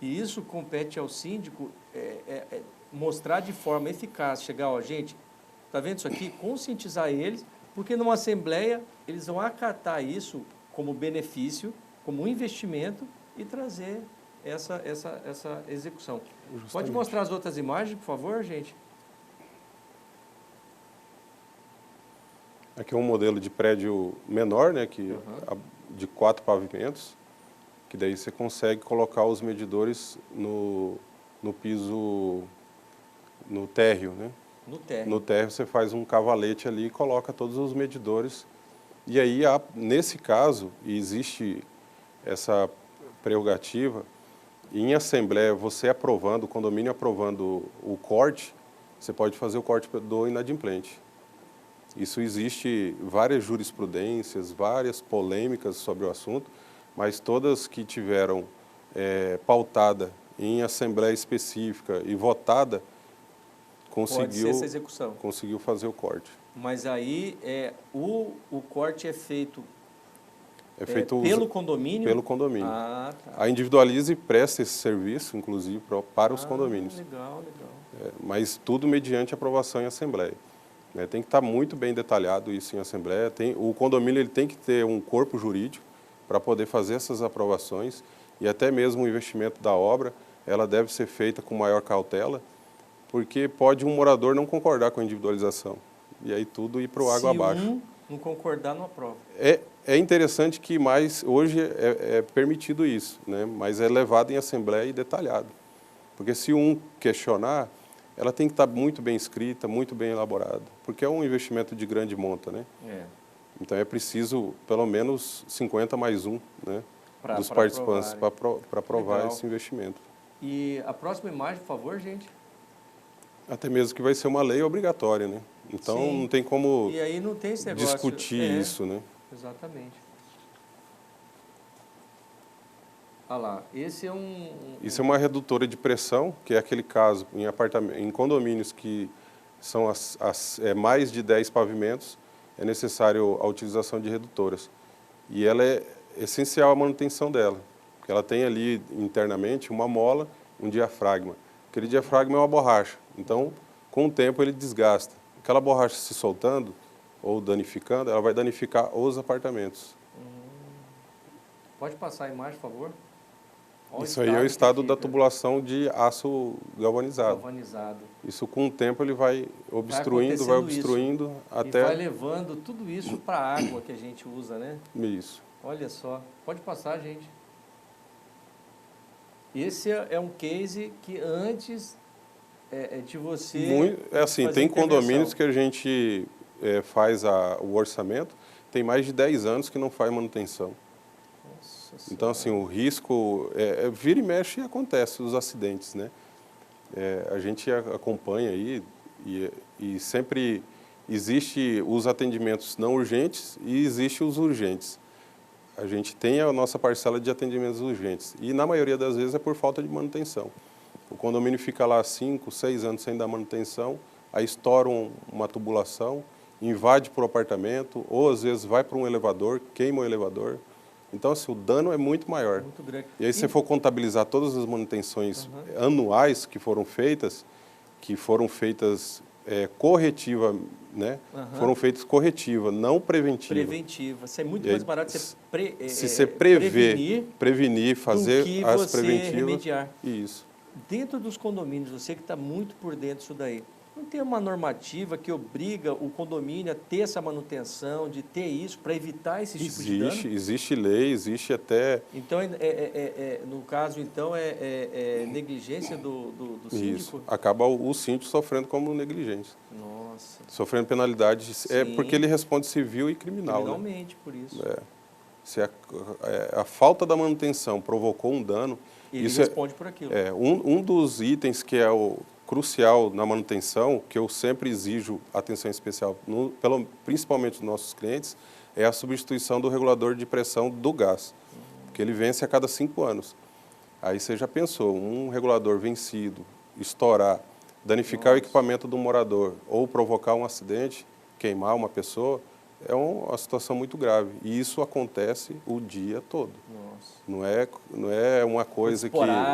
E isso compete ao síndico mostrar de forma eficaz, chegar, ó, gente, tá vendo isso aqui? Conscientizar eles, porque numa assembleia eles vão acatar isso como benefício, como um investimento e trazer essa execução. Justamente. Pode mostrar as outras imagens, por favor, gente? Aqui é um modelo de prédio menor, né, de 4 pavimentos, que daí você consegue colocar os medidores no piso, no térreo, né? No térreo. No térreo você faz um cavalete ali e coloca todos os medidores. E aí, nesse caso, existe essa prerrogativa, em assembleia, você aprovando, o condomínio aprovando o corte, você pode fazer o corte do inadimplente. Isso existe várias jurisprudências, várias polêmicas sobre o assunto, mas todas que tiveram pautada em assembleia específica e votada, Pode ser essa execução. conseguiu fazer o corte. Mas aí o corte é feito, feito pelo condomínio? Pelo condomínio. Ah, tá. A Individualize presta esse serviço, inclusive, para os condomínios. Legal. Mas tudo mediante aprovação em assembleia. Tem que estar muito bem detalhado isso em assembleia. O condomínio ele tem que ter um corpo jurídico para poder fazer essas aprovações e até mesmo o investimento da obra, ela deve ser feita com maior cautela, porque pode um morador não concordar com a individualização e aí tudo ir para o água abaixo. Se um não concordar, não aprova. É interessante que hoje é permitido isso, né? Mas é levado em assembleia e detalhado. Porque se um questionar, ela tem que estar muito bem escrita, muito bem elaborada, porque é um investimento de grande monta, né? Então é preciso pelo menos 50 mais 1, né, dos participantes para aprovar esse investimento. E a próxima imagem, por favor, gente. Até mesmo que vai ser uma lei obrigatória, né? Então Sim. não tem como E aí não tem esse negócio, discutir isso, né? Exatamente. Olha lá, esse é Isso é uma redutora de pressão, que é aquele caso em condomínios que são mais de 10 pavimentos, é necessário a utilização de redutoras. E ela é essencial a manutenção dela, porque ela tem ali internamente uma mola, um diafragma. Aquele diafragma é uma borracha, então com o tempo ele desgasta. Aquela borracha se soltando ou danificando, ela vai danificar os apartamentos. Pode passar a imagem, por favor? Olha Isso aí é o estado da tubulação de aço galvanizado. Isso com o tempo ele vai obstruindo até... E vai levando tudo isso para a água que a gente usa, né? Isso. Olha só. Pode passar, gente. Esse é um case que antes de você... tem condomínios que a gente faz o orçamento, tem mais de 10 anos que não faz manutenção. Então, assim, o risco, vira e mexe e acontece os acidentes, né? A gente acompanha aí e sempre existe os atendimentos não urgentes e existe os urgentes. A gente tem a nossa parcela de atendimentos urgentes e, na maioria das vezes, é por falta de manutenção. O condomínio fica lá 5, 6 anos sem dar manutenção, aí estoura uma tubulação, invade para o apartamento, ou às vezes vai para um elevador, queima o elevador. Então, assim, o dano é muito maior. Muito grande. E aí, se você for contabilizar todas as manutenções anuais que foram feitas corretiva, né? Foram feitas corretiva, não preventiva. Preventiva. Isso é muito mais barato você prevenir, fazer as preventivas. Remediar. Isso. Dentro dos condomínios, você que está muito por dentro disso daí, Não tem uma normativa que obriga o condomínio a ter essa manutenção, de ter isso, para evitar esse tipo de dano? Existe lei, existe até... Então, no caso, então, negligência do síndico? Isso. Acaba o síndico sofrendo como negligente. Nossa. Sofrendo penalidade. É Sim. porque ele responde civil e criminal. Criminalmente, por isso. Né? Se a falta da manutenção provocou um dano... Ele isso responde por aquilo. Um dos itens que é o crucial na manutenção, que eu sempre exijo atenção especial, principalmente dos nossos clientes, é a substituição do regulador de pressão do gás, porque ele vence a cada 5 anos. Aí você já pensou, um regulador vencido, estourar, danificar o equipamento do morador ou provocar um acidente, queimar uma pessoa, é uma situação muito grave. E isso acontece o dia todo. Nossa. Não é uma coisa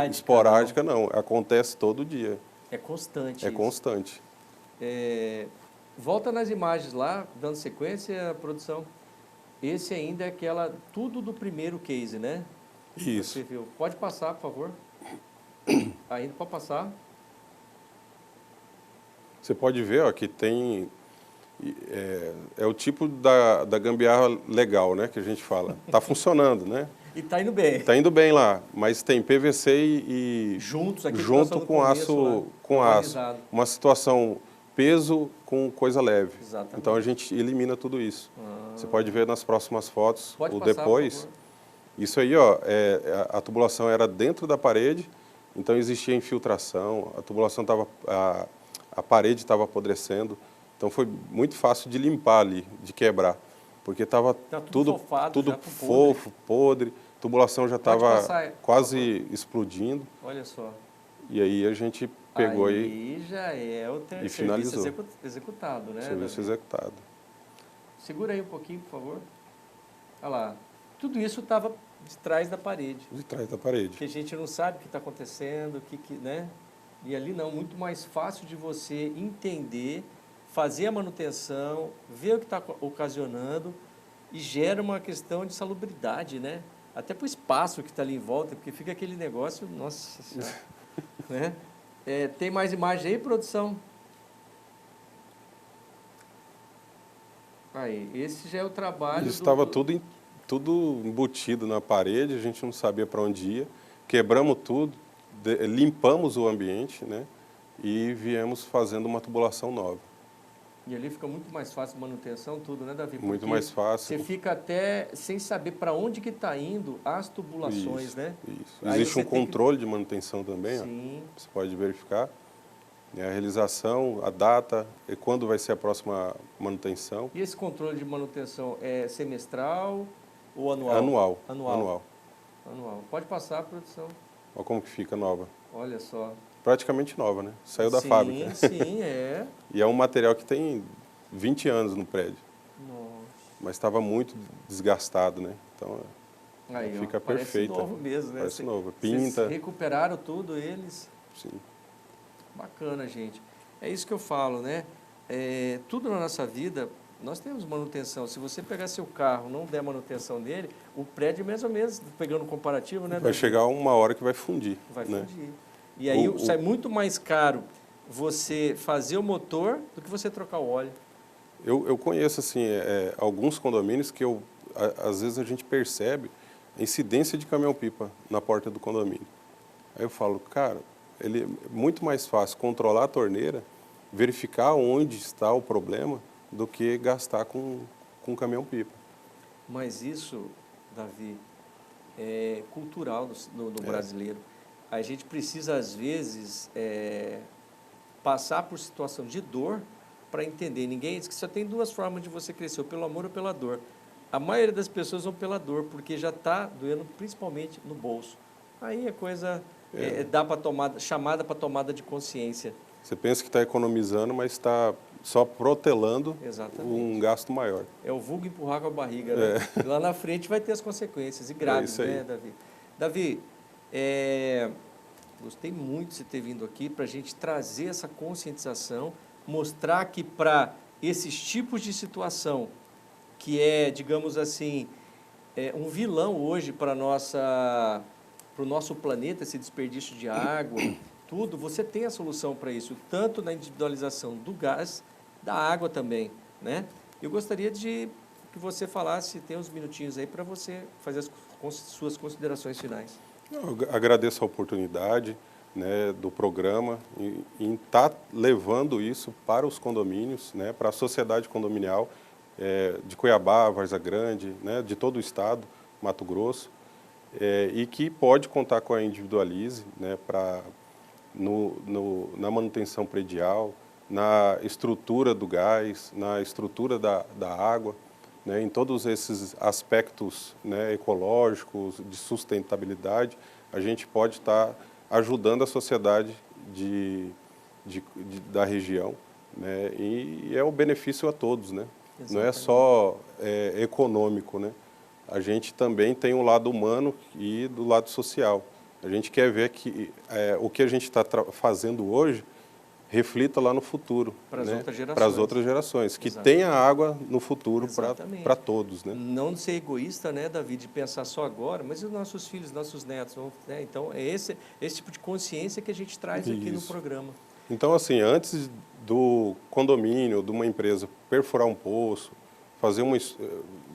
esporádica, não. Acontece todo dia. É constante É isso. constante. Volta nas imagens lá, dando sequência, produção. Esse ainda é tudo do primeiro case, né? Isso. Você viu. Pode passar, por favor. Ainda pode passar. Você pode ver ó, que tem... É o tipo da gambiarra legal, né, que a gente fala. Está funcionando, né? E está indo bem. Está indo bem lá, mas tem PVC e juntos aqui junto com aço, uma situação peso com coisa leve. Exatamente. Então a gente elimina tudo isso. Você pode ver nas próximas fotos pode o passar, depois. Isso aí, ó, a tubulação era dentro da parede, então existia infiltração, a tubulação estava, a parede estava apodrecendo. Então foi muito fácil de limpar ali, de quebrar, porque estava tudo fofo, podre, a tubulação já estava quase explodindo. Olha só. E aí a gente pegou aí já é o finalizou. Serviço executado, né? Serviço executado. Segura aí um pouquinho, por favor. Olha lá. Tudo isso estava de trás da parede. De trás da parede. Porque a gente não sabe o que está acontecendo, né? E ali não, muito mais fácil de você entender, fazer a manutenção, ver o que está ocasionando e gera uma questão de salubridade, né? Até para o espaço que está ali em volta, porque fica aquele negócio, nossa senhora, né? Tem mais imagem aí, produção? Aí, esse já é o trabalho estava tudo embutido na parede, a gente não sabia para onde ia, quebramos tudo, limpamos o ambiente, né? E viemos fazendo uma tubulação nova. E ali fica muito mais fácil a manutenção, tudo, né, Davi? Porque muito mais fácil. Você fica até sem saber para onde que está indo as tubulações, isso, né? Isso. Existe um controle de manutenção também, sim. Ó, você pode verificar. A realização, a data e quando vai ser a próxima manutenção. E esse controle de manutenção é semestral ou anual? Anual. Pode passar, produção. Olha como que fica nova. Olha só. Praticamente nova, né? Saiu da fábrica. Sim, é. E é um material que tem 20 anos no prédio. Nossa. Mas estava muito desgastado, né? Então, aí, fica Parece perfeita. novo mesmo, né? Parece novo. Pinta. Vocês recuperaram tudo eles? Sim. Bacana, gente. É isso que eu falo, né? Tudo na nossa vida, nós temos manutenção. Se você pegar seu carro, não der manutenção dele, o prédio mesmo, pegando um comparativo, né? Vai chegar uma hora que vai fundir. Vai né? fundir. E aí sai muito mais caro você fazer o motor do que você trocar o óleo. Eu conheço, assim, alguns condomínios que às vezes a gente percebe a incidência de caminhão-pipa na porta do condomínio. Aí eu falo, cara, é muito mais fácil controlar a torneira, verificar onde está o problema, do que gastar com caminhão-pipa. Mas isso, Davi, é cultural do brasileiro. A gente precisa, às vezes, passar por situação de dor para entender. Ninguém diz que só tem duas formas de você crescer, ou pelo amor ou pela dor. A maioria das pessoas vão pela dor, porque já está doendo principalmente no bolso. Aí a coisa dá para chamada para tomada de consciência. Você pensa que está economizando, mas está só protelando um gasto maior. É o vulgo empurrar com a barriga. Né? Lá na frente vai ter as consequências, e graves, né, Davi? Davi, gostei muito de você ter vindo aqui para a gente trazer essa conscientização, mostrar que para esses tipos de situação, que é, digamos assim, um vilão hoje para o nosso planeta, esse desperdício de água, tudo, você tem a solução para isso, tanto na individualização do gás, da água também, né? Eu gostaria de que você falasse, tem uns minutinhos aí para você fazer as suas considerações finais. Eu agradeço a oportunidade, né, do programa em estar levando isso para os condomínios, né, para a sociedade condominial de Cuiabá, Várzea Grande, né, de todo o estado, Mato Grosso, e que pode contar com a Individualize, né, na manutenção predial, na estrutura do gás, na estrutura da água, né, em todos esses aspectos, né, ecológicos, de sustentabilidade, a gente pode estar ajudando a sociedade da região, né, e é o benefício a todos, né? Exatamente. Não é só econômico, né? A gente também tem um lado humano e do lado social. A gente quer ver que o que a gente está fazendo hoje reflita lá no futuro, para as, né? outras gerações. Para as outras gerações, que Exatamente. tenha água no futuro para todos, né? Não ser egoísta, né, Davi, de pensar só agora, mas e os nossos filhos, nossos netos, né? Então é esse tipo de consciência que a gente traz aqui no programa. Então, assim, antes do condomínio, de uma empresa perfurar um poço,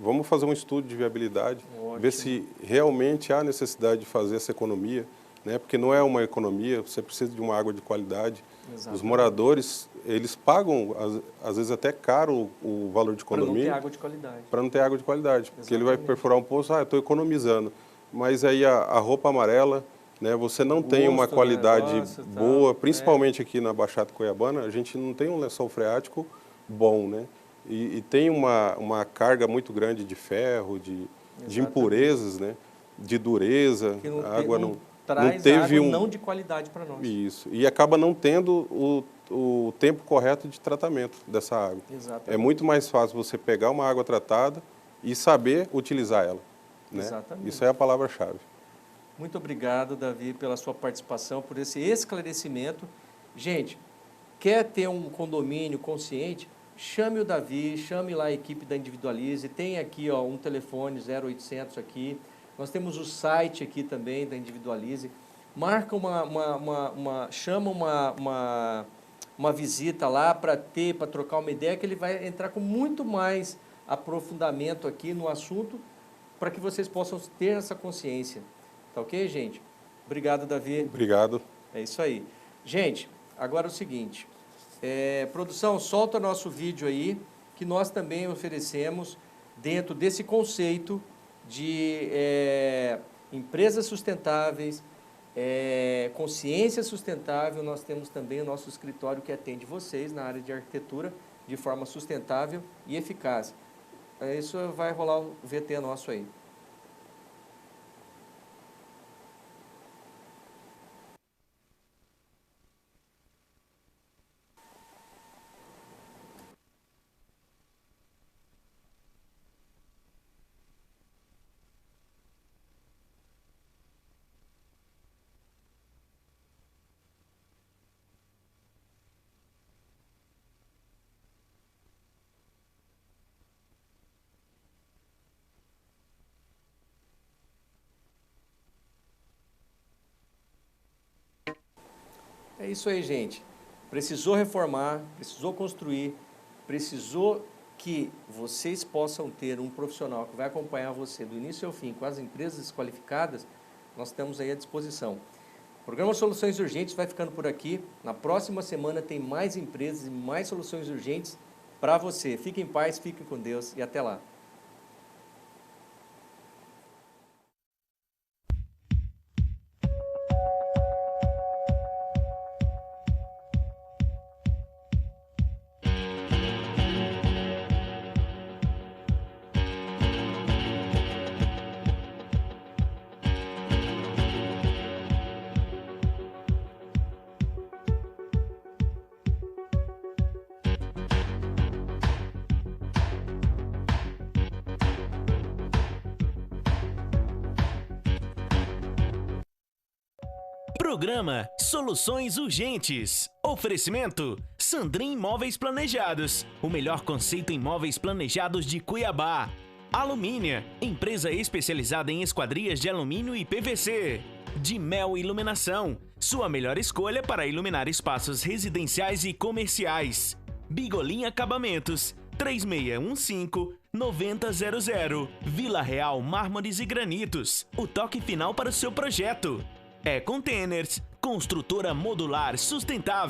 vamos fazer um estudo de viabilidade, ver se realmente há necessidade de fazer essa economia, né? Porque não é uma economia, você precisa de uma água de qualidade. Exatamente. Os moradores, eles pagam, às vezes até caro, o valor de condomínio. Para não ter água de qualidade. Para não ter água de qualidade. Porque ele vai perfurar um poço, estou economizando. Mas aí a roupa amarela, né, você não tem uma qualidade boa, principalmente aqui na Baixada Cuiabana, a gente não tem um lençol freático bom, né? E tem uma carga muito grande de ferro, de impurezas, né? De dureza. Que não a água não traz teve água não de qualidade para nós. Isso. E acaba não tendo o tempo correto de tratamento dessa água. Exatamente. É muito mais fácil você pegar uma água tratada e saber utilizar ela, né? Exatamente. Isso é a palavra-chave. Muito obrigado, Davi, pela sua participação, por esse esclarecimento. Gente, quer ter um condomínio consciente? Chame o Davi, chame lá a equipe da Individualize. Tem aqui um telefone 0800 aqui. Nós temos o site aqui também da Individualize. Marca chama uma visita lá para trocar uma ideia, que ele vai entrar com muito mais aprofundamento aqui no assunto, para que vocês possam ter essa consciência. Tá ok, gente? Obrigado, Davi. Obrigado. É isso aí. Gente, agora é o seguinte. Produção, solta nosso vídeo aí, que nós também oferecemos dentro desse conceito de empresas sustentáveis, consciência sustentável. Nós temos também o nosso escritório que atende vocês na área de arquitetura de forma sustentável e eficaz. Isso vai rolar o VT nosso aí. É isso aí, gente. Precisou reformar, precisou construir, precisou que vocês possam ter um profissional que vai acompanhar você do início ao fim com as empresas qualificadas. Nós estamos aí à disposição. O programa Soluções Urgentes vai ficando por aqui. Na próxima semana tem mais empresas e mais soluções urgentes para você. Fiquem em paz, fiquem com Deus e até lá. Programa Soluções Urgentes. Oferecimento Sandrin Móveis Planejados. O melhor conceito em móveis planejados de Cuiabá. Alumínia, empresa especializada em esquadrias de alumínio e PVC. De Mel Iluminação, Sua melhor escolha para iluminar espaços residenciais e comerciais. Bigolim Acabamentos, 3615-9000. Vila Real Mármores e Granitos, o toque final para o seu projeto. É Containers, construtora modular sustentável.